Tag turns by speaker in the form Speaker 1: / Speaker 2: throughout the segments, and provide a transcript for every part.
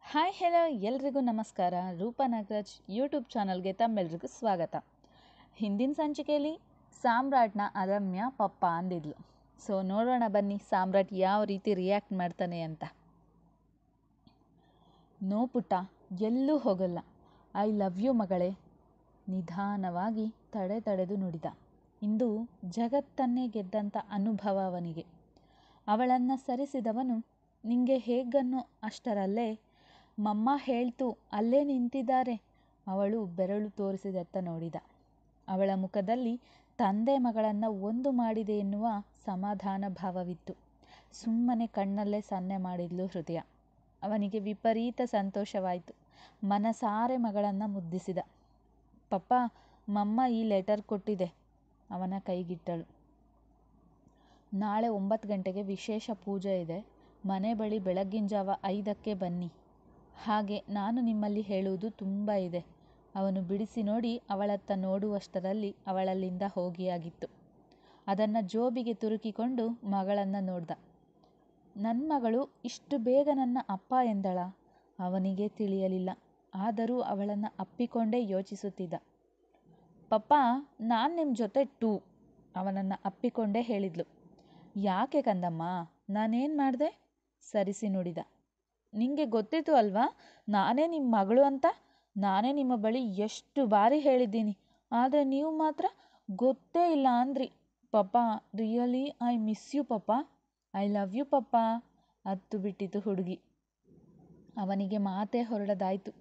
Speaker 1: Hi hello ಎಲ್ರಿಗೂ ನಮಸ್ಕಾರ. Roopa Nagaraj YouTube ಚಾನಲ್ಗೆ ತಮ್ಮೆಲ್ರಿಗೂ ಸ್ವಾಗತ. ಹಿಂದಿನ ಸಂಚಿಕೆಯಲ್ಲಿ ಸಾಮ್ರಾಟ್ನ ಅದಮ್ಯ ಪಪ್ಪ ಅಂದಿದ್ಲು. ಸೊ ನೋಡೋಣ ಬನ್ನಿ ಸಾಮ್ರಾಟ್ ಯಾವ ರೀತಿ ರಿಯಾಕ್ಟ್ ಮಾಡ್ತಾನೆ ಅಂತ. ನೋ ಪುಟ್ಟ, ಎಲ್ಲೂ ಹೋಗಲ್ಲ. ಐ ಲವ್ ಯು ಮಗಳೇ. ನಿಧಾನವಾಗಿ ತಡೆದು ನುಡಿದ. ಇಂದು ಜಗತ್ತನ್ನೇ ಗೆದ್ದಂಥ ಅನುಭವ ಅವನಿಗೆ. ಅವಳನ್ನು ಸರಿಸಿದವನು ನಿಂಗೆ ಹೇಗನ್ನೋ ಅಷ್ಟರಲ್ಲೇ ಮಮ್ಮ ಹೇಳ್ತು, ಅಲ್ಲೇ ನಿಂತಿದ್ದಾರೆ. ಅವಳು ಬೆರಳು ತೋರಿಸಿದತ್ತ ನೋಡಿದ. ಅವಳ ಮುಖದಲ್ಲಿ ತಂದೆ ಮಗಳನ್ನು ಒಂದು ಮಾಡಿದೆ ಎನ್ನುವ ಸಮಾಧಾನ ಭಾವವಿತ್ತು. ಸುಮ್ಮನೆ ಕಣ್ಣಲ್ಲೇ ಸನ್ನೆ ಮಾಡಿದ್ಲು ಹೃದಯ. ಅವನಿಗೆ ವಿಪರೀತ ಸಂತೋಷವಾಯಿತು. ಮನಸಾರೆ ಮಗಳನ್ನು ಮುದ್ದಿಸಿದ. ಪಪ್ಪ, ಮಮ್ಮ ಈ ಲೆಟರ್ ಕೊಟ್ಟಿದೆ. ಅವನ ಕೈಗಿಟ್ಟಳು. ನಾಳೆ 9 ಗಂಟೆಗೆ ವಿಶೇಷ ಪೂಜೆ ಇದೆ. ಮನೆ ಬಳಿ ಬೆಳಗ್ಗಿನ ಜಾವ 5ಕ್ಕೆ ಬನ್ನಿ. ಹಾಗೆ ನಾನು ನಿಮ್ಮಲ್ಲಿ ಹೇಳುವುದು ತುಂಬ ಇದೆ. ಅವನು ಬಿಡಿಸಿ ನೋಡಿ ಅವಳತ್ತ ನೋಡುವಷ್ಟರಲ್ಲಿ ಅವಳಲ್ಲಿಂದ ಹೋಗಿಯಾಗಿತ್ತು. ಅದನ್ನು ಜೋಬಿಗೆ ತುರುಕಿಕೊಂಡು ಮಗಳನ್ನು ನೋಡ್ದ. ನನ್ನ ಮಗಳು ಇಷ್ಟು ಬೇಗ ನನ್ನ ಅಪ್ಪ ಎಂದಳ? ಅವನಿಗೆ ತಿಳಿಯಲಿಲ್ಲ. ಆದರೂ ಅವಳನ್ನು ಅಪ್ಪಿಕೊಂಡೇ ಯೋಚಿಸುತ್ತಿದ್ದ. ಪಪ್ಪ, ನಾನು ನಿಮ್ಮ ಜೊತೆ ಟೂ. ಅವನನ್ನು ಅಪ್ಪಿಕೊಂಡೇ ಹೇಳಿದ್ಲು. ಯಾಕೆ ಕಂದಮ್ಮ, ನಾನೇನು ಮಾಡಿದೆ? ಸರಿಸಿ ನುಡಿದ. ನಿಂಗೆ ಗೊತ್ತಿತ್ತು ಅಲ್ವಾ ನಾನೇ ನಿಮ್ಮ ಮಗಳು ಅಂತ? ನಾನೇ ನಿಮ್ಮ ಬಳಿ ಎಷ್ಟು ಬಾರಿ ಹೇಳಿದ್ದೀನಿ. ಆದರೆ ನೀವು ಮಾತ್ರ ಗೊತ್ತೇ ಇಲ್ಲ ಅಂದ್ರಿ. Papa, really I miss you papa. I love you papa. ಅತ್ತು ಬಿಟ್ಟಿತು ಹುಡುಗಿ. ಅವನಿಗೆ ಮಾತೇ ಹೊರಡದಾಯಿತು.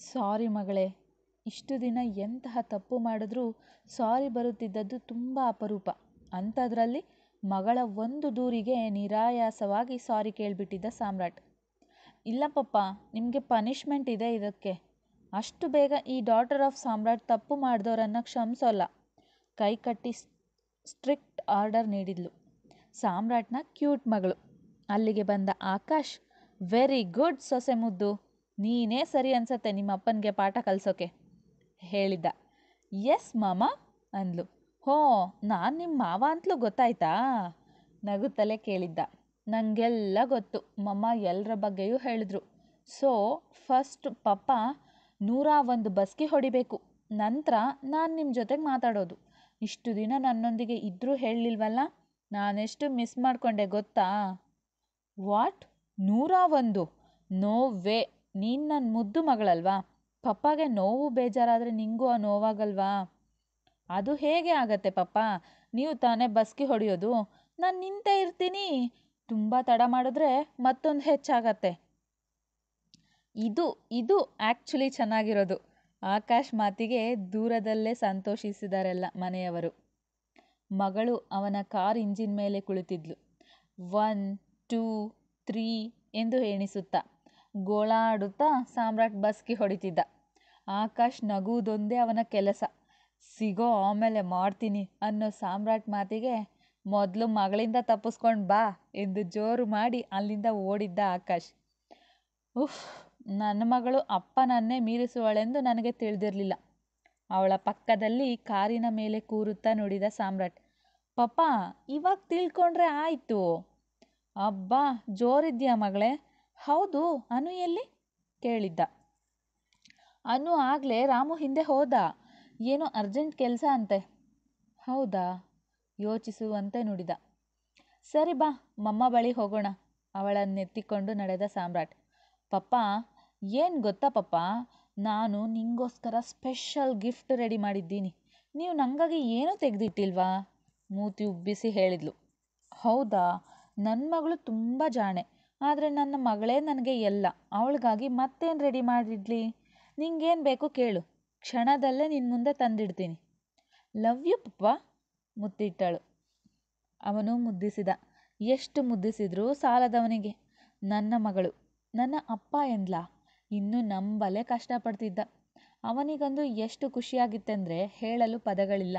Speaker 1: ಸಾರಿ ಮಗಳೇ. ಇಷ್ಟು ದಿನ ಎಂತಹ ತಪ್ಪು ಮಾಡಿದ್ರೂ ಸಾರಿ ಬರುತ್ತಿದ್ದದ್ದು ತುಂಬ ಅಪರೂಪ. ಅಂಥದ್ರಲ್ಲಿ ಮಗಳ ಒಂದು ದೂರಿಗೆ ನಿರಾಯಾಸವಾಗಿ ಸಾರಿ ಕೇಳಿಬಿಟ್ಟಿದ್ದ ಸಾಮ್ರಾಟ್. ಇಲ್ಲ ಪಪ್ಪ, ನಿಮಗೆ ಪನಿಷ್ಮೆಂಟ್ ಇದೆ ಇದಕ್ಕೆ. ಅಷ್ಟು ಬೇಗ ಈ ಡಾಟರ್ ಆಫ್ ಸಾಮ್ರಾಟ್ ತಪ್ಪು ಮಾಡಿದವರನ್ನು ಕ್ಷಮಿಸೋಲ್ಲ. ಕೈ ಕಟ್ಟಿ ಸ್ಟ್ರಿಕ್ಟ್ ಆರ್ಡರ್ ನೀಡಿದ್ಲು. ಸಾಮ್ರಾಟ್ನ ಕ್ಯೂಟ್ ಮಗಳು. ಅಲ್ಲಿಗೆ ಬಂದ ಆಕಾಶ್, ವೆರಿ ಗುಡ್ ಸೊಸೆ ಮುದ್ದು. ನೀನೇ ಸರಿ ಅನ್ಸತ್ತೆ ನಿಮ್ಮ ಅಪ್ಪನಿಗೆ ಪಾಠ ಕಲಿಸೋಕೆ ಹೇಳಿದ್ದ. ಎಸ್ ಮಾಮ ಅಂದ್ಲು. ಹೋ, ನಾನು ನಿಮ್ಮ ಮಾವ ಅಂತಲೂ ಗೊತ್ತಾಯ್ತಾ? ನಗುತ್ತಲೇ ಕೇಳಿದ್ದ. ನನಗೆಲ್ಲ ಗೊತ್ತು. ಮಮ್ಮ ಎಲ್ಲರ ಬಗ್ಗೆಯೂ ಹೇಳಿದ್ರು. ಸೊ ಫಸ್ಟ್ ಪಪ್ಪ 101 ಬಸ್ಕಿ ಹೊಡಿಬೇಕು. ನಂತರ ನಾನು ನಿಮ್ಮ ಜೊತೆಗೆ ಮಾತಾಡೋದು. ಇಷ್ಟು ದಿನ ನನ್ನೊಂದಿಗೆ ಇದ್ರೂ ಹೇಳಲಿಲ್ವಲ್ಲ, ನಾನೆಷ್ಟು ಮಿಸ್ ಮಾಡಿಕೊಂಡೆ ಗೊತ್ತಾ? ವಾಟ್, 101? No way. ನೀನು ನನ್ನ ಮುದ್ದು ಮಗಳಲ್ವಾ? ಪಪ್ಪಗೆ ನೋವು ಬೇಜಾರಾದರೆ ನಿಂಗೂ ಆ ನೋವಾಗಲ್ವಾ? ಅದು ಹೇಗೆ ಆಗತ್ತೆ ಪಪ್ಪ? ನೀವು ತಾನೇ ಬಸ್ಕಿ ಹೊಡೆಯೋದು. ನಾನು ನಿಂತೇ ಇರ್ತೀನಿ. ತುಂಬ ತಡ ಮಾಡಿದ್ರೆ ಮತ್ತೊಂದು ಹೆಚ್ಚಾಗತ್ತೆ. ಇದು ಆ್ಯಕ್ಚುಲಿ ಚೆನ್ನಾಗಿರೋದು. ಆಕಾಶ್ ಮಾತಿಗೆ ದೂರದಲ್ಲೇ ಸಂತೋಷಿಸಿದರೆಲ್ಲ ಮನೆಯವರು. ಮಗಳು ಅವನ ಕಾರ್ ಇಂಜಿನ್ ಮೇಲೆ ಕುಳಿತಿದ್ಲು. 1 2 3 ಎಂದು ಎಣಿಸುತ್ತಾ ಗೋಳಾಡುತ್ತಾ ಸಾಮ್ರಾಟ್ ಬಸ್ಕಿ ಹೊಡಿತಿದ್ದ. ಆಕಾಶ್ ನಗುವುದೊಂದೇ ಅವನ ಕೆಲಸ. ಸಿಗೋ ಆಮೇಲೆ ಮಾಡ್ತೀನಿ ಅನ್ನೋ ಸಾಮ್ರಾಟ್ ಮಾತಿಗೆ ಮೊದಲು ಮಗಳಿಂದ ತಪ್ಪಿಸ್ಕೊಂಡು ಬಾ ಎಂದು ಜೋರು ಮಾಡಿ ಅಲ್ಲಿಂದ ಓಡಿದ್ದ ಆಕಾಶ್. ಉಫ್, ನನ್ನ ಮಗಳು ಅಪ್ಪನನ್ನೇ ಮೀರಿಸುವಳೆಂದು ನನಗೆ ತಿಳಿದಿರಲಿಲ್ಲ. ಅವಳ ಪಕ್ಕದಲ್ಲಿ ಕಾರಿನ ಮೇಲೆ ಕೂರುತ್ತಾ ನುಡಿದ ಸಾಮ್ರಾಟ್. ಪಪ್ಪ, ಇವಾಗ ತಿಳ್ಕೊಂಡ್ರೆ ಆಯಿತು. ಅಬ್ಬಾ, ಜೋರಿದ್ಯಾ ಮಗಳೇ. ಹೌದು, ಅನು ಎಲ್ಲಿ ಕೇಳಿದ್ದ. ಅನು ಆಗಲೇ ರಾಮು ಹಿಂದೆ ಹೋದ. ಏನೋ ಅರ್ಜೆಂಟ್ ಕೆಲಸ ಅಂತೆ. ಹೌದಾ? ಯೋಚಿಸುವಂತೆ ನುಡಿದ. ಸರಿ ಬಾ, ಮಮ್ಮ ಬಳಿ ಹೋಗೋಣ. ಅವಳನ್ನೆತ್ತಿಕೊಂಡು ನಡೆದ ಸಾಮ್ರಾಟ್. ಪಪ್ಪ, ಏನು ಗೊತ್ತಾ ಪಪ್ಪ, ನಾನು ನಿಂಗೋಸ್ಕರ ಸ್ಪೆಷಲ್ ಗಿಫ್ಟ್ ರೆಡಿ ಮಾಡಿದ್ದೀನಿ. ನೀವು ನನಗಾಗಿ ಏನೂ ತೆಗೆದಿಟ್ಟಿಲ್ವಾ? ಮೂತಿ ಉಬ್ಬಿಸಿ ಹೇಳಿದ್ಲು. ಹೌದಾ? ನನ್ನ ಮಗಳು ತುಂಬ ಜಾಣೆ. ಆದರೆ ನನ್ನ ಮಗಳೇ ನನಗೆ ಎಲ್ಲ. ಅವಳಿಗಾಗಿ ಮತ್ತೇನು ರೆಡಿ ಮಾಡಿಡ್ಲಿ? ನಿಂಗೇನು ಬೇಕು ಕೇಳು, ಕ್ಷಣದಲ್ಲೇ ನಿನ್ನ ಮುಂದೆ ತಂದಿಡ್ತೀನಿ. ಲವ್ ಯು ಪಪ್ಪ. ಮುತ್ತಿಟ್ಟಳು. ಅವನು ಮುದ್ದಿಸಿದ. ಎಷ್ಟು ಮುದ್ದಿಸಿದ್ರೂ ಸಾಲದವನಿಗೆ. ನನ್ನ ಮಗಳು ನನ್ನ ಅಪ್ಪ ಎಂದ್ಲಾ? ಇನ್ನೂ ನಂಬಲೇ ಕಷ್ಟಪಡ್ತಿದ್ದ. ಅವನಿಗಂದು ಎಷ್ಟು ಖುಷಿಯಾಗಿತ್ತೆಂದರೆ ಹೇಳಲು ಪದಗಳಿಲ್ಲ.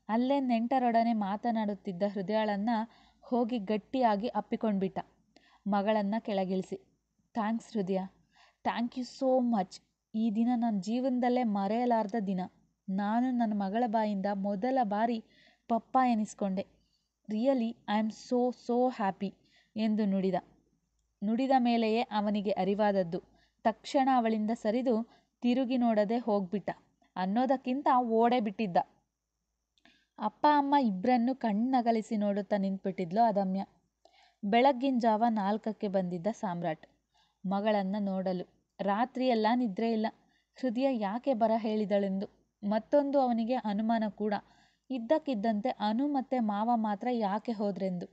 Speaker 1: ಅಲ್ಲೇ ನೆಂಟರೊಡನೆ ಮಾತನಾಡುತ್ತಿದ್ದ ಹೃದಯಳನ್ನು ಹೋಗಿ ಗಟ್ಟಿಯಾಗಿ ಅಪ್ಪಿಕೊಂಡ್ಬಿಟ್ಟ. ಮಗಳನ್ನು ಕೆಳಗಿಳಿಸಿ. Thanks Hridaya. Thank you so much. ಈ ದಿನ ನನ್ನ ಜೀವನದಲ್ಲೇ ಮರೆಯಲಾರ್ದ ದಿನ. ನಾನು ನನ್ನ ಮಗಳ ಬಾಯಿಂದ ಮೊದಲ ಬಾರಿ ಪಪ್ಪ ಎನಿಸ್ಕೊಂಡೆ. Really I am so happy ಎಂದು ನುಡಿದ ಮೇಲೆಯೇ ಅವನಿಗೆ ಅರಿವಾದದ್ದು ತಕ್ಷಣ ಅವಳಿಂದ ಸರಿದು ತಿರುಗಿ ನೋಡದೆ ಹೋಗ್ಬಿಟ್ಟ ಅನ್ನೋದಕ್ಕಿಂತ ಓಡೇ ಬಿಟ್ಟಿದ್ದ. ಅಪ್ಪ ಅಮ್ಮ ಇಬ್ಬರನ್ನು ಕಣ್ಣಗಲಿಸಿ ನೋಡುತ್ತಾ ನಿಂತ್ಬಿಟ್ಟಿದ್ಲು ಅದಮ್ಯ. ಬೆಳಗ್ಗಿನ ಜಾವ 4ಕ್ಕೆ ಬಂದಿದ್ದ ಸಾಮ್ರಾಟ್ ಮಗಳನ್ನು ನೋಡಲು. ರಾತ್ರಿಯೆಲ್ಲ ನಿದ್ರೆ ಇಲ್ಲ. ಹೃದಯ ಯಾಕೆ ಬರ ಹೇಳಿದಳೆಂದು. ಮತ್ತೊಂದು ಅವನಿಗೆ ಅನುಮಾನ ಕೂಡ. ಇದ್ದಕ್ಕಿದ್ದಂತೆ ಅನು ಮತ್ತೆ ಮಾವ ಮಾತ್ರ ಯಾಕೆ ಹೋದ್ರೆಂದು.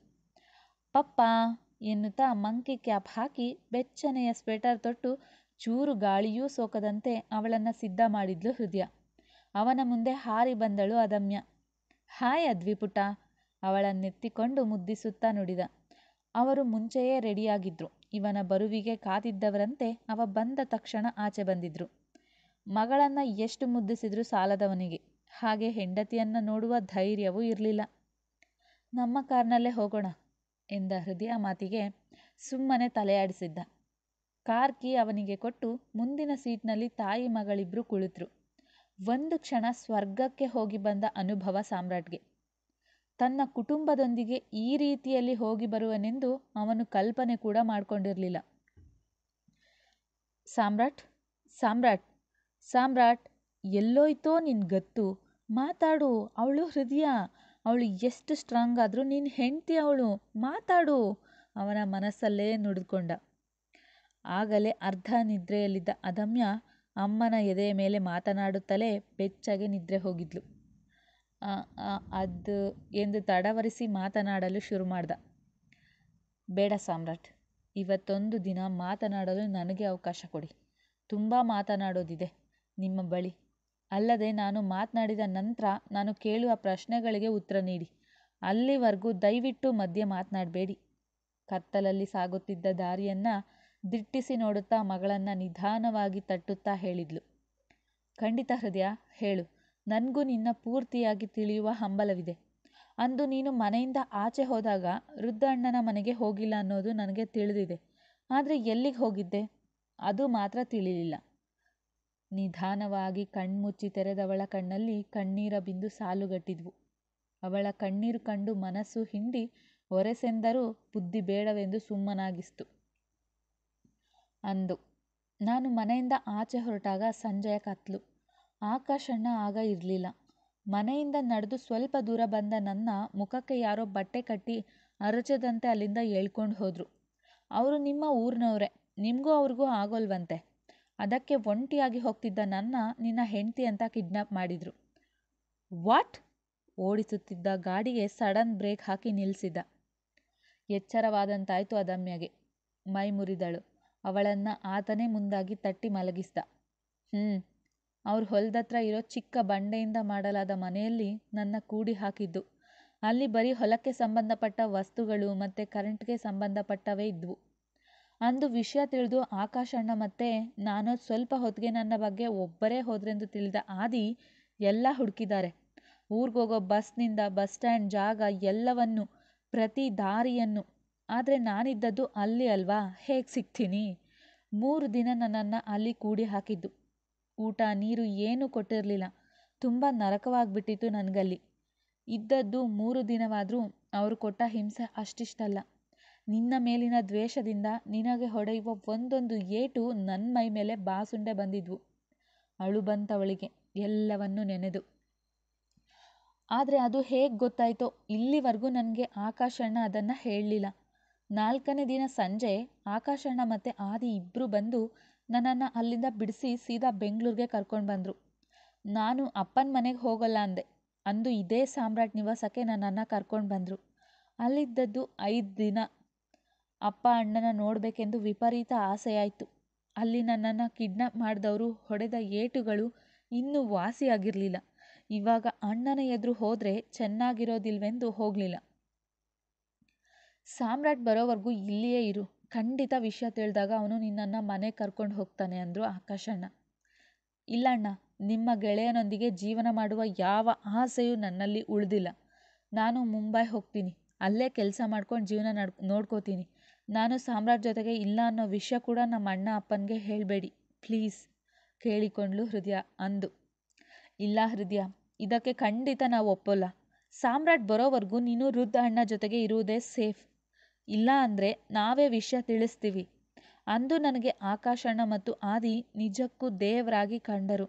Speaker 1: ಪಪ್ಪ ಎನ್ನುತ್ತಾ ಮಂಕಿ ಕ್ಯಾಪ್ ಹಾಕಿ ಬೆಚ್ಚನೆಯ ಸ್ವೆಟರ್ ತೊಟ್ಟು ಚೂರು ಗಾಳಿಯೂ ಸೋಕದಂತೆ ಅವಳನ್ನು ಸಿದ್ಧ ಮಾಡಿದ್ಲು ಹೃದಯ. ಅವನ ಮುಂದೆ ಹಾರಿ ಬಂದಳು ಅದಮ್ಯ. ಹಾಯ್ ಅದ್ವಿಪುಟ, ಅವಳನ್ನೆತ್ತಿಕೊಂಡು ಮುದ್ದಿಸುತ್ತಾ ನುಡಿದ. ಅವರು ಮುಂಚೆಯೇ ರೆಡಿಯಾಗಿದ್ರು. ಇವನ ಬರುವಿಗೆ ಕಾದಿದ್ದವರಂತೆ ಅವ ಬಂದ ತಕ್ಷಣ ಆಚೆ ಬಂದಿದ್ರು. ಮಗಳನ್ನು ಎಷ್ಟು ಮುದ್ದಿಸಿದ್ರೂ ಸಾಲದವನಿಗೆ. ಹಾಗೆ ಹೆಂಡತಿಯನ್ನು ನೋಡುವ ಧೈರ್ಯವೂ ಇರಲಿಲ್ಲ. ನಮ್ಮ ಕಾರ್ನಲ್ಲೇ ಹೋಗೋಣ ಎಂದ ಹೃದಯ ಮಾತಿಗೆ ಸುಮ್ಮನೆ ತಲೆಯಾಡಿಸಿದ್ದ. ಕಾರ್ ಕೀ ಅವನಿಗೆ ಕೊಟ್ಟು ಮುಂದಿನ ಸೀಟ್ನಲ್ಲಿ ತಾಯಿ ಮಗಳಿಬ್ರು ಕುಳಿತರು. ಒಂದು ಕ್ಷಣ ಸ್ವರ್ಗಕ್ಕೆ ಹೋಗಿ ಬಂದ ಅನುಭವ ಸಾಮ್ರಾಟ್ಗೆ. ತನ್ನ ಕುಟುಂಬದೊಂದಿಗೆ ಈ ರೀತಿಯಲ್ಲಿ ಹೋಗಿ ಬರುವನೆಂದು ಅವನು ಕಲ್ಪನೆ ಕೂಡ ಮಾಡಿಕೊಂಡಿರಲಿಲ್ಲ. ಸಾಮ್ರಾಟ್ ಸಾಮ್ರಾಟ್ ಸಾಮ್ರಾಟ್ ಎಲ್ಲೋಯ್ತೋ ನಿನ್ ಗತ್ತು? ಮಾತಾಡು, ಅವಳು ಹೃದಯ, ಅವಳು ಎಷ್ಟು ಸ್ಟ್ರಾಂಗ್ ಆದರೂ ನಿನ್ನ ಹೆಂಡತಿ ಅವಳು, ಮಾತಾಡು, ಅವನ ಮನಸ್ಸಲ್ಲೇ ನುಡಿದುಕೊಂಡ. ಆಗಲೇ ಅರ್ಧ ನಿದ್ರೆಯಲ್ಲಿದ್ದ ಅದಮ್ಯ ಅಮ್ಮನ ಎದೆಯ ಮೇಲೆ ಮಾತನಾಡುತ್ತಲೇ ಬೆಚ್ಚಗೆ ನಿದ್ರೆ ಹೋಗಿದ್ಲು. ಅದು ಎಂದು ತಡವರಿಸಿ ಮಾತನಾಡಲು ಶುರು ಮಾಡ್ದ. ಬೇಡ ಸಾಮ್ರಾಟ್, ಇವತ್ತೊಂದು ದಿನ ಮಾತನಾಡಲು ನನಗೆ ಅವಕಾಶ ಕೊಡಿ. ತುಂಬ ಮಾತನಾಡೋದಿದೆ ನಿಮ್ಮ ಬಳಿ. ಅಲ್ಲದೆ ನಾನು ಮಾತನಾಡಿದ ನಂತರ ನಾನು ಕೇಳುವ ಪ್ರಶ್ನೆಗಳಿಗೆ ಉತ್ತರ ನೀಡಿ. ಅಲ್ಲಿವರೆಗೂ ದಯವಿಟ್ಟು ಮಧ್ಯೆ ಮಾತನಾಡಬೇಡಿ. ಕತ್ತಲಲ್ಲಿ ಸಾಗುತ್ತಿದ್ದ ದಾರಿಯನ್ನು ದಿಟ್ಟಿಸಿ ನೋಡುತ್ತಾ ಮಗಳನ್ನು ನಿಧಾನವಾಗಿ ತಟ್ಟುತ್ತಾ ಹೇಳಿದ್ಲು. ಖಂಡಿತ ಹೃದಯ, ಹೇಳು. ನನಗೂ ನಿನ್ನ ಪೂರ್ತಿಯಾಗಿ ತಿಳಿಯುವ ಹಂಬಲವಿದೆ. ಅಂದು ನೀನು ಮನೆಯಿಂದ ಆಚೆ ಹೋದಾಗ ವೃದ್ಧ ಅಣ್ಣನ ಮನೆಗೆ ಹೋಗಿಲ್ಲ ಅನ್ನೋದು ನನಗೆ ತಿಳಿದಿದೆ. ಆದರೆ ಎಲ್ಲಿಗೆ ಹೋಗಿದ್ದೆ ಅದು ಮಾತ್ರ ತಿಳಿಲಿಲ್ಲ. ನಿಧಾನವಾಗಿ ಕಣ್ಮುಚ್ಚಿ ತೆರೆದವಳ ಕಣ್ಣಲ್ಲಿ ಕಣ್ಣೀರ ಬಿಂದು ಸಾಲುಗಟ್ಟಿದ್ವು. ಅವಳ ಕಣ್ಣೀರು ಕಂಡು ಮನಸ್ಸು ಹಿಂಡಿ ಒರೆಸೆಂದರೂ ಬುದ್ಧಿ ಬೇಡವೆಂದು ಸುಮ್ಮನಾಗಿಸ್ತು. ಅಂದು ನಾನು ಮನೆಯಿಂದ ಆಚೆ ಹೊರಟಾಗ ಸಂಜೆಯ ಕತ್ಲು. ಆಕಾಶಣ್ಣ ಆಗ ಇರಲಿಲ್ಲ. ಮನೆಯಿಂದ ನಡೆದು ಸ್ವಲ್ಪ ದೂರ ಬಂದ ನನ್ನ ಮುಖಕ್ಕೆ ಯಾರೋ ಬಟ್ಟೆ ಕಟ್ಟಿ ಅರಚದಂತೆ ಅಲ್ಲಿಂದ ಎಳ್ಕೊಂಡು ಹೋದ್ರು. ಅವರು ನಿಮ್ಮ ಊರಿನವರೇ, ನಿಮಗೂ ಅವ್ರಿಗೂ ಆಗೋಲ್ವಂತೆ. ಅದಕ್ಕೆ ಒಂಟಿಯಾಗಿ ಹೋಗ್ತಿದ್ದ ನನ್ನ ನಿನ್ನ ಹೆಂಡತಿ ಅಂತ ಕಿಡ್ನಾಪ್ ಮಾಡಿದ್ರು. ವಾಟ್? ಓಡಿಸುತ್ತಿದ್ದ ಗಾಡಿಗೆ ಸಡನ್ ಬ್ರೇಕ್ ಹಾಕಿ ನಿಲ್ಲಿಸಿದ್ದ. ಎಚ್ಚರವಾದಂತಾಯ್ತು ಅದಮ್ಯಗೆ. ಮೈ ಮುರಿದಳು. ಅವಳನ್ನು ಆತನೇ ಮುಂದಾಗಿ ತಟ್ಟಿ ಮಲಗಿಸ್ದ. ಅವ್ರ ಹೊಲದತ್ರ ಇರೋ ಚಿಕ್ಕ ಬಂಡೆಯಿಂದ ಮಾಡಲಾದ ಮನೆಯಲ್ಲಿ ನನ್ನ ಕೂಡಿ ಹಾಕಿದ್ದು. ಅಲ್ಲಿ ಬರೀ ಹೊಲಕ್ಕೆ ಸಂಬಂಧಪಟ್ಟ ವಸ್ತುಗಳು ಮತ್ತು ಕರೆಂಟ್ಗೆ ಸಂಬಂಧಪಟ್ಟವೇ ಇದ್ವು. ಅಂದು ವಿಷಯ ತಿಳಿದು ಆಕಾಶಣ್ಣ ಮತ್ತೆ ನಾನು ಸ್ವಲ್ಪ ಹೊತ್ತಿಗೆ ನನ್ನ ಬಗ್ಗೆ ಒಬ್ಬರೇ ಹೋದ್ರೆಂದು ತಿಳಿದ ಆದಿ ಎಲ್ಲ ಹುಡುಕಿದ್ದಾರೆ. ಊರಿಗೋಗೋ ಬಸ್ನಿಂದ ಬಸ್ ಸ್ಟ್ಯಾಂಡ್ ಜಾಗ ಎಲ್ಲವನ್ನೂ, ಪ್ರತಿ ದಾರಿಯನ್ನು. ಆದರೆ ನಾನಿದ್ದದ್ದು ಅಲ್ಲಿ ಅಲ್ವಾ, ಹೇಗೆ ಸಿಗ್ತೀನಿ? 3 ದಿನ ನನ್ನನ್ನು ಅಲ್ಲಿ ಕೂಡಿ ಹಾಕಿದ್ದು. ಊಟ ನೀರು ಏನೂ ಕೊಟ್ಟಿರಲಿಲ್ಲ. ತುಂಬ ನರಕವಾಗಿಬಿಟ್ಟಿತ್ತು ನನಗಲ್ಲಿ. ಇದ್ದದ್ದು 3 ದಿನವಾದರೂ ಅವರು ಕೊಟ್ಟ ಹಿಂಸೆ ಅಷ್ಟಿಷ್ಟಲ್ಲ. ನಿನ್ನ ಮೇಲಿನ ದ್ವೇಷದಿಂದ ನಿನಗೆ ಹೊಡೆಯುವ ಒಂದೊಂದು ಏಟು ನನ್ನ ಮೈ ಮೇಲೆ ಬಾಸುಂಡೆ ಬಂದಿದ್ವು. ಅಳು ಬಂತವಳಿಗೆ ಎಲ್ಲವನ್ನೂ ನೆನೆದು. ಆದರೆ ಅದು ಹೇಗೆ ಗೊತ್ತಾಯ್ತೋ ಇಲ್ಲಿವರೆಗೂ ನನಗೆ ಆಕಾಶಣ್ಣ ಅದನ್ನು ಹೇಳಲಿಲ್ಲ. 4ನೇ ದಿನ ಸಂಜೆ ಆಕಾಶಣ್ಣ ಮತ್ತು ಆದಿ ಇಬ್ಬರು ಬಂದು ನನ್ನನ್ನು ಅಲ್ಲಿಂದ ಬಿಡಿಸಿ ಸೀದಾ ಬೆಂಗಳೂರಿಗೆ ಕರ್ಕೊಂಡು ಬಂದರು. ನಾನು ಅಪ್ಪನ ಮನೆಗೆ ಹೋಗಲ್ಲ ಅಂದೆ. ಅಂದು ಇದೇ ಸಾಮ್ರಾಟ್ ನಿವಾಸಕ್ಕೆ ನನ್ನನ್ನು ಕರ್ಕೊಂಡು ಬಂದರು. ಅಲ್ಲಿದ್ದದ್ದು 5 ದಿನ. ಅಪ್ಪ ಅಣ್ಣನ ನೋಡಬೇಕೆಂದು ವಿಪರೀತ ಆಸೆಯಾಯಿತು. ಅಲ್ಲಿ ನನ್ನನ್ನು ಕಿಡ್ನಾಪ್ ಮಾಡಿದವರು ಹೊಡೆದ ಏಟುಗಳು ಇನ್ನೂ ವಾಸಿಯಾಗಿರಲಿಲ್ಲ. ಇವಾಗ ಅಣ್ಣನ ಎದುರು ಹೋದರೆ ಚೆನ್ನಾಗಿರೋದಿಲ್ವೆಂದು ಹೋಗಲಿಲ್ಲ. ಸಾಮ್ರಾಟ್ ಬರೋವರೆಗೂ ಇಲ್ಲಿಯೇ ಇರು. ಖಂಡಿತ ವಿಷಯ ತಿಳಿದಾಗ ಅವನು ನಿನ್ನನ್ನು ಮನೆಗೆ ಕರ್ಕೊಂಡು ಹೋಗ್ತಾನೆ ಅಂದರು ಆಕಾಶಣ್ಣ. ಇಲ್ಲಣ್ಣ, ನಿಮ್ಮ ಗೆಳೆಯನೊಂದಿಗೆ ಜೀವನ ಮಾಡುವ ಯಾವ ಆಸೆಯೂ ನನ್ನಲ್ಲಿ ಉಳಿದಿಲ್ಲ. ನಾನು ಮುಂಬೈ ಹೋಗ್ತೀನಿ. ಅಲ್ಲೇ ಕೆಲಸ ಮಾಡ್ಕೊಂಡು ಜೀವನ ನೋಡ್ಕೋತೀನಿ. ನಾನು ಸಾಮ್ರಾಟ್ ಜೊತೆಗೆ ಇಲ್ಲ ಅನ್ನೋ ವಿಷಯ ಕೂಡ ನಮ್ಮ ಅಣ್ಣ ಅಪ್ಪನಿಗೆ ಹೇಳಬೇಡಿ ಪ್ಲೀಸ್, ಕೇಳಿಕೊಂಡ್ಲು ಹೃದಯ ಅಂದು. ಇಲ್ಲ ಹೃದಯ, ಇದಕ್ಕೆ ಖಂಡಿತ ನಾವು ಒಪ್ಪೋಲ್ಲ. ಸಾಮ್ರಾಟ್ ಬರೋವರೆಗೂ ನೀನು ವೃದ್ಧ ಅಣ್ಣ ಜೊತೆಗೆ ಇರುವುದೇ ಸೇಫ್. ಇಲ್ಲ ಅಂದರೆ ನಾವೇ ವಿಷಯ ತಿಳಿಸ್ತೀವಿ. ಅಂದು ನನಗೆ ಆಕಾಶಣ್ಣ ಮತ್ತು ಆದಿ ನಿಜಕ್ಕೂ ದೇವರಾಗಿ ಕಂಡರು.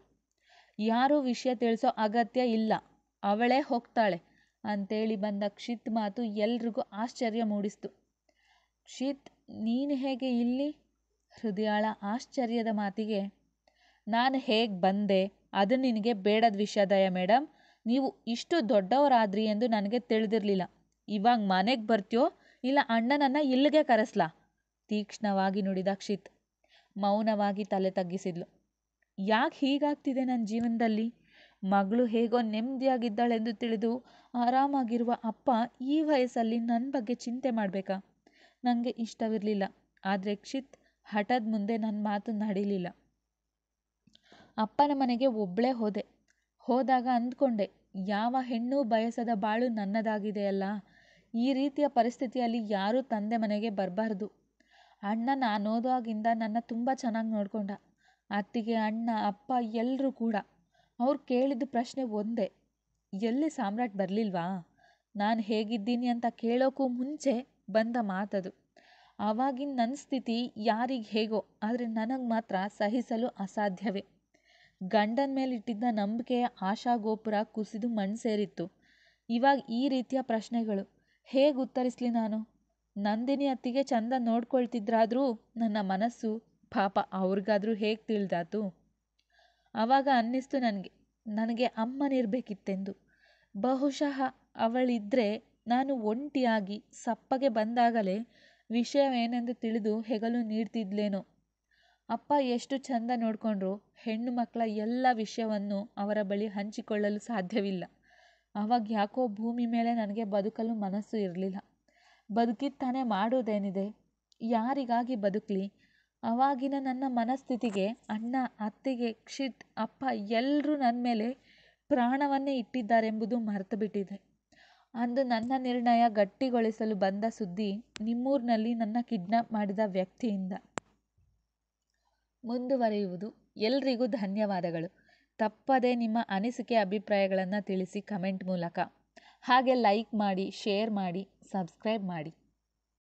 Speaker 1: ಯಾರೂ ವಿಷಯ ತಿಳಿಸೋ ಅಗತ್ಯ ಇಲ್ಲ, ಅವಳೇ ಹೋಗ್ತಾಳೆ ಅಂತೇಳಿ ಬಂದ ಕ್ಷಿತ್ ಮಾತು ಎಲ್ರಿಗೂ ಆಶ್ಚರ್ಯ ಮೂಡಿಸ್ತು. ಕ್ಷಿತ್, ನೀನು ಹೇಗೆ ಇಲ್ಲಿ? ಹೃದಯಾಳ ಆಶ್ಚರ್ಯದ ಮಾತಿಗೆ, ನಾನು ಹೇಗೆ ಬಂದೆ ಅದು ನಿನಗೆ ಬೇಡದ ವಿಷಯ ದಯಾ ಮೇಡಮ್. ನೀವು ಇಷ್ಟು ದೊಡ್ಡವರಾದ್ರಿ ಎಂದು ನನಗೆ ತಿಳಿದಿರಲಿಲ್ಲ. ಇವಾಗ ಮನೆಗೆ ಬರ್ತೀಯೋ ಇಲ್ಲ ಅಣ್ಣನನ್ನು ಇಲ್ಲಿಗೆ ಕರೆಸ್ಲಾ? ತೀಕ್ಷ್ಣವಾಗಿ ನುಡಿದ ಕ್ಷಿತ್. ಮೌನವಾಗಿ ತಲೆ ತಗ್ಗಿಸಿದ್ಲು. ಯಾಕೆ ಹೀಗಾಗ್ತಿದೆ ನನ್ನ ಜೀವನದಲ್ಲಿ? ಮಗಳು ಹೇಗೋ ನೆಮ್ಮದಿಯಾಗಿದ್ದಾಳೆಂದು ತಿಳಿದು ಆರಾಮಾಗಿರುವ ಅಪ್ಪ ಈ ವಯಸ್ಸಲ್ಲಿ ನನ್ನ ಬಗ್ಗೆ ಚಿಂತೆ ಮಾಡಬೇಕಾ? ನನಗೆ ಇಷ್ಟವಿರಲಿಲ್ಲ. ಆದರೆ ಕ್ಷಿತ್ ಹಠದ ಮುಂದೆ ನನ್ನ ಮಾತು ನಡೀಲಿಲ್ಲ. ಅಪ್ಪನ ಮನೆಗೆ ಒಬ್ಬಳೇ ಹೋದಾಗ ಅಂದ್ಕೊಂಡೆ, ಯಾವ ಹೆಣ್ಣು ಬಯಸದ ಬಾಳು ನನ್ನದಾಗಿದೆಯಲ್ಲ, ಈ ರೀತಿಯ ಪರಿಸ್ಥಿತಿಯಲ್ಲಿ ಯಾರೂ ತಂದೆ ಮನೆಗೆ ಬರಬಾರ್ದು. ಅಣ್ಣ ನಾನು ಓದುವಾಗಿಂದ ನನ್ನ ತುಂಬ ಚೆನ್ನಾಗಿ ನೋಡಿಕೊಂಡ. ಅತ್ತಿಗೆ, ಅಣ್ಣ, ಅಪ್ಪ ಎಲ್ಲರೂ ಕೂಡ. ಅವ್ರು ಕೇಳಿದ ಪ್ರಶ್ನೆ ಒಂದೇ, ಎಲ್ಲಿ ಸಾಮ್ರಾಟ್ ಬರಲಿಲ್ವಾ? ನಾನು ಹೇಗಿದ್ದೀನಿ ಅಂತ ಕೇಳೋಕ್ಕೂ ಮುಂಚೆ ಬಂದ ಮಾತದು. ಆವಾಗಿನ ನನ್ನ ಸ್ಥಿತಿ ಯಾರಿಗೆ ಹೇಗೋ, ಆದರೆ ನನಗೆ ಮಾತ್ರ ಸಹಿಸಲು ಅಸಾಧ್ಯವೇ. ಗಂಡನ ಮೇಲಿಟ್ಟಿದ್ದ ನಂಬಿಕೆಯ ಆಶಾಗೋಪುರ ಕುಸಿದು ಮಣ್ಣು ಸೇರಿತ್ತು. ಇವಾಗ ಈ ರೀತಿಯ ಪ್ರಶ್ನೆಗಳು ಹೇಗೆ ಉತ್ತರಿಸಲಿ ನಾನು? ನಂದಿನಿ ಅತ್ತಿಗೆ ಚಂದ ನೋಡ್ಕೊಳ್ತಿದ್ರಾದರೂ ನನ್ನ ಮನಸ್ಸು ಪಾಪ ಅವ್ರಿಗಾದರೂ ಹೇಗೆ ತಿಳಿದಾತು? ಆವಾಗ ಅನ್ನಿಸ್ತು ನನಗೆ ಅಮ್ಮನಿರಬೇಕಿತ್ತೆಂದು. ಬಹುಶಃ ಅವಳಿದ್ದರೆ ನಾನು ಒಂಟಿಯಾಗಿ ಸಪ್ಪಗೆ ಬಂದಾಗಲೇ ವಿಷಯವೇನೆಂದು ತಿಳಿದು ಹೆಗಲು ನೀಡ್ತಿದ್ಲೇನೋ. ಅಪ್ಪ ಎಷ್ಟು ಚಂದ ನೋಡಿಕೊಂಡ್ರು ಹೆಣ್ಣು ಮಕ್ಕಳ ಎಲ್ಲ ವಿಷಯವನ್ನು ಅವರ ಬಳಿ ಹಂಚಿಕೊಳ್ಳಲು ಸಾಧ್ಯವಿಲ್ಲ. ಆವಾಗ ಯಾಕೋ ಭೂಮಿ ಮೇಲೆ ನನಗೆ ಬದುಕಲು ಮನಸ್ಸು ಇರಲಿಲ್ಲ. ಬದುಕಿದ್ದು ತಾನೇ ಮಾಡೋದೇನಿದೆ? ಯಾರಿಗಾಗಿ ಬದುಕಲಿ? ಆವಾಗಿನ ನನ್ನ ಮನಸ್ಥಿತಿಗೆ ಅಣ್ಣ, ಅತ್ತಿಗೆ, ಕ್ಷಿತ್, ಅಪ್ಪ ಎಲ್ಲರೂ ನನ್ನ ಮೇಲೆ ಪ್ರಾಣವನ್ನೇ ಇಟ್ಟಿದ್ದಾರೆಂಬುದು ಮರೆತು ಬಿಟ್ಟಿದೆ. ಅಂದು ನನ್ನ ನಿರ್ಣಯ ಗಟ್ಟಿಗೊಳಿಸಲು ಬಂದ ಸುದ್ದಿ ನಿಮ್ಮೂರಿನಲ್ಲಿ ನನ್ನ ಕಿಡ್ನಾಪ್ ಮಾಡಿದ ವ್ಯಕ್ತಿಯಿಂದ. ಮುಂದುವರಿಯುವುದು. ಎಲ್ರಿಗೂ ಧನ್ಯವಾದಗಳು. ತಪ್ಪದೇ ನಿಮ್ಮ ಅನಿಸಿಕೆ ಅಭಿಪ್ರಾಯಗಳನ್ನು ತಿಳಿಸಿ ಕಮೆಂಟ್ ಮೂಲಕ. ಹಾಗೆ ಲೈಕ್ ಮಾಡಿ, ಶೇರ್ ಮಾಡಿ, ಸಬ್ಸ್ಕ್ರೈಬ್ ಮಾಡಿ.